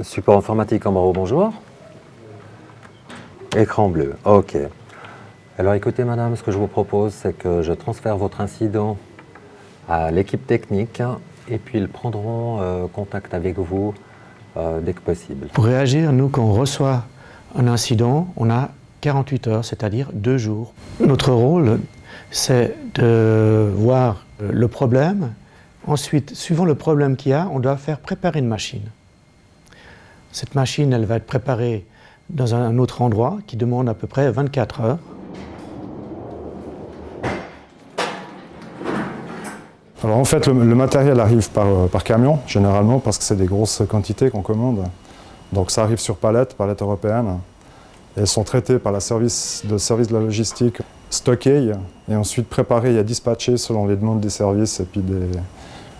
Support informatique Ambro, bonjour. Écran bleu, ok. Alors écoutez madame, ce que je vous propose, c'est que je transfère votre incident à l'équipe technique et puis ils prendront contact avec vous dès que possible. Pour réagir, nous, quand on reçoit un incident, on a 48 heures, c'est-à-dire 2 jours. Notre rôle, c'est de voir le problème. Ensuite, suivant le problème qu'il y a, on doit faire préparer une machine. Cette machine, elle va être préparée dans un autre endroit qui demande à peu près 24 heures. Alors en fait, le matériel arrive par camion, généralement, parce que c'est des grosses quantités qu'on commande. Donc ça arrive sur palettes européennes. Elles sont traitées par le service de la logistique, stockées et ensuite préparées et dispatchées selon les demandes des services et puis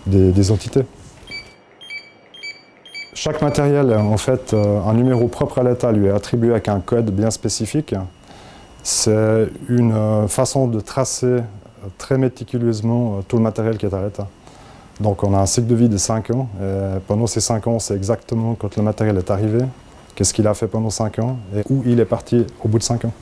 des entités. Chaque matériel, en fait, un numéro propre à l'État lui est attribué avec un code bien spécifique. C'est une façon de tracer très méticuleusement tout le matériel qui est à l'État. Donc on a un cycle de vie de 5 ans. Et pendant ces 5 ans, c'est exactement quand le matériel est arrivé, qu'est-ce qu'il a fait pendant 5 ans et où il est parti au bout de 5 ans.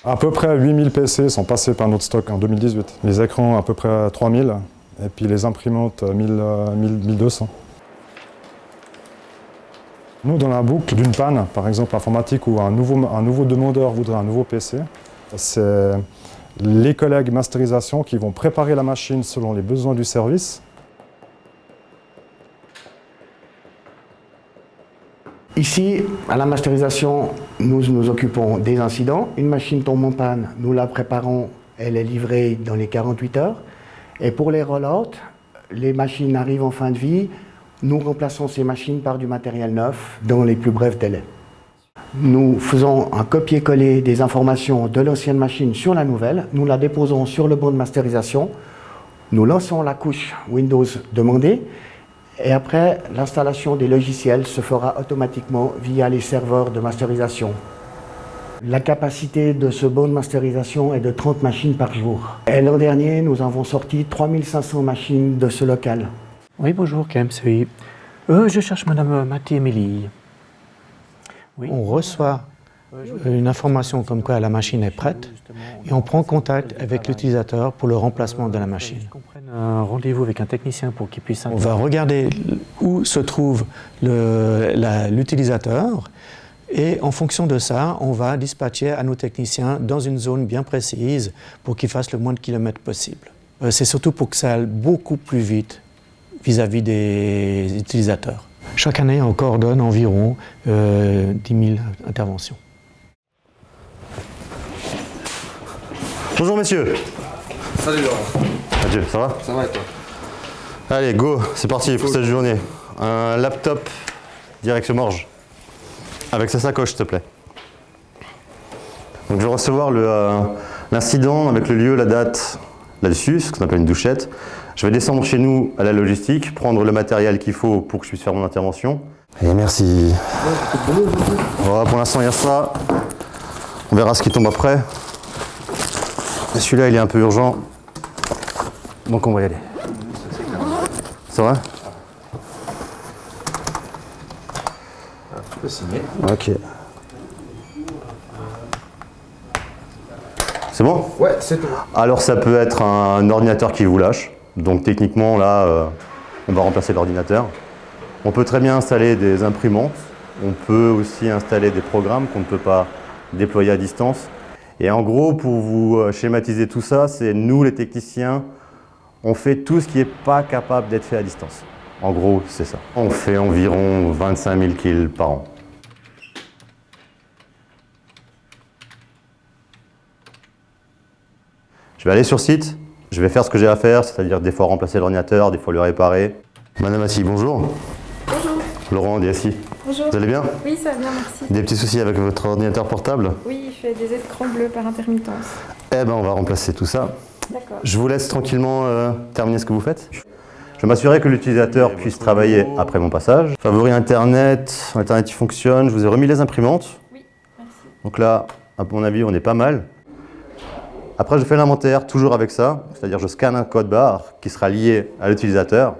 À peu près 8000 PC sont passés par notre stock en 2018. Les écrans, à peu près 3000. Et puis les imprimantes, 1200. Nous, dans la boucle d'une panne, par exemple informatique, où un nouveau demandeur voudrait un nouveau PC, c'est les collègues masterisation qui vont préparer la machine selon les besoins du service. Ici, à la masterisation, nous nous occupons des incidents. Une machine tombe en panne, nous la préparons, elle est livrée dans les 48 heures. Et pour les roll-out, les machines arrivent en fin de vie, nous remplaçons ces machines par du matériel neuf dans les plus brefs délais. Nous faisons un copier-coller des informations de l'ancienne machine sur la nouvelle, nous la déposons sur le banc de masterisation, nous lançons la couche Windows demandée et après l'installation des logiciels se fera automatiquement via les serveurs de masterisation. La capacité de ce banc de masterisation est de 30 machines par jour. Et l'an dernier, nous avons sorti 3500 machines de ce local. Oui, bonjour, KMCI. Je cherche Madame Mathie-Émilie. Oui. On reçoit une information comme quoi la machine est prête et on prend contact avec l'utilisateur pour le remplacement de la machine. Un rendez-vous avec un technicien pour qu'il puisse... On va regarder où se trouve l'utilisateur. Et en fonction de ça, on va dispatcher à nos techniciens dans une zone bien précise pour qu'ils fassent le moins de kilomètres possible. C'est surtout pour que ça aille beaucoup plus vite vis-à-vis des utilisateurs. Chaque année, on coordonne environ 10 000 interventions. Bonjour messieurs. Salut Laurent. Adieu, ça va? Ça va et toi? Allez, go, c'est parti pour cette journée. Un laptop direction Morges. Avec sa sacoche, s'il te plaît. Donc je vais recevoir l'incident avec le lieu, la date là-dessus, ce qu'on appelle une douchette. Je vais descendre chez nous à la logistique, prendre le matériel qu'il faut pour que je puisse faire mon intervention. Et merci. Voilà, pour l'instant il y a ça. On verra ce qui tombe après. Et celui-là il est un peu urgent. Donc on va y aller. Ça va? Tu peux signer. Ok. C'est bon? Ouais, c'est tout. Alors ça peut être un ordinateur qui vous lâche. Donc techniquement là, on va remplacer l'ordinateur. On peut très bien installer des imprimantes. On peut aussi installer des programmes qu'on ne peut pas déployer à distance. Et en gros, pour vous schématiser tout ça, c'est nous les techniciens, on fait tout ce qui n'est pas capable d'être fait à distance. En gros, c'est ça. On fait environ 25 000 kills par an. Je vais aller sur site, je vais faire ce que j'ai à faire, c'est-à-dire des fois remplacer l'ordinateur, des fois le réparer. Madame Mathie, bonjour. Bonjour. Laurent, DSI. Bonjour. Vous allez bien? Oui, ça va bien, merci. Des petits soucis avec votre ordinateur portable? Oui, il fait des écrans bleus par intermittence. Eh ben, on va remplacer tout ça. D'accord. Je vous laisse tranquillement terminer ce que vous faites. Je vais m'assurer que l'utilisateur puisse travailler après mon passage. Favori Internet, Internet qui fonctionne. Je vous ai remis les imprimantes. Oui, merci. Donc là, à mon avis, on est pas mal. Après, je fais l'inventaire toujours avec ça. C'est-à-dire je scanne un code barre qui sera lié à l'utilisateur.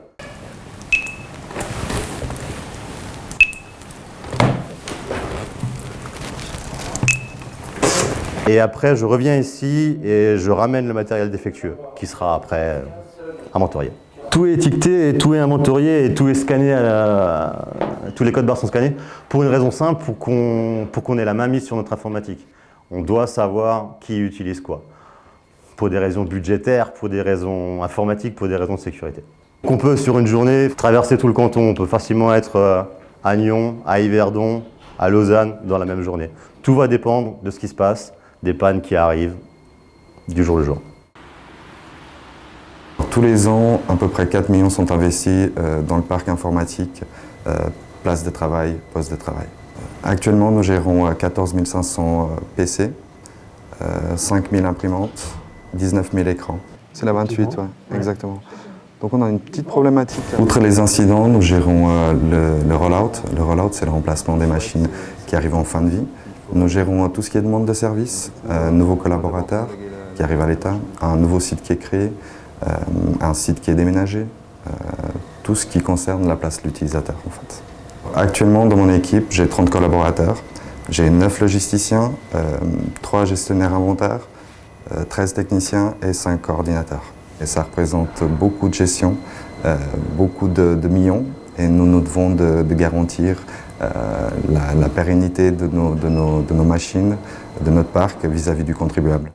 Et après, je reviens ici et je ramène le matériel défectueux qui sera après inventorié. Tout est étiqueté, et tout est inventorié et tout est scanné, tous les codes barres sont scannés pour une raison simple, pour qu'on ait la main mise sur notre informatique. On doit savoir qui utilise quoi. Pour des raisons budgétaires, pour des raisons informatiques, pour des raisons de sécurité. On peut sur une journée traverser tout le canton, on peut facilement être à Nyon, à Yverdon, à Lausanne dans la même journée. Tout va dépendre de ce qui se passe, des pannes qui arrivent du jour le jour. Tous les ans, à peu près 4 millions sont investis dans le parc informatique, place de travail, poste de travail. Actuellement, nous gérons 14 500 PC, 5 000 imprimantes, 19 000 écrans. C'est la 28, ouais, exactement. Donc on a une petite problématique. Outre les incidents, nous gérons le rollout. Le rollout, c'est le remplacement des machines qui arrivent en fin de vie. Nous gérons tout ce qui est demande de service, nouveaux collaborateurs qui arrivent à l'État, un nouveau site qui est créé, un site qui est déménagé, tout ce qui concerne la place de l'utilisateur en fait. Actuellement dans mon équipe, j'ai 30 collaborateurs, j'ai 9 logisticiens, 3 gestionnaires inventaires, 13 techniciens et 5 coordinateurs. Et ça représente beaucoup de gestion, beaucoup de millions et nous devons de garantir la pérennité de nos machines, de notre parc vis-à-vis du contribuable.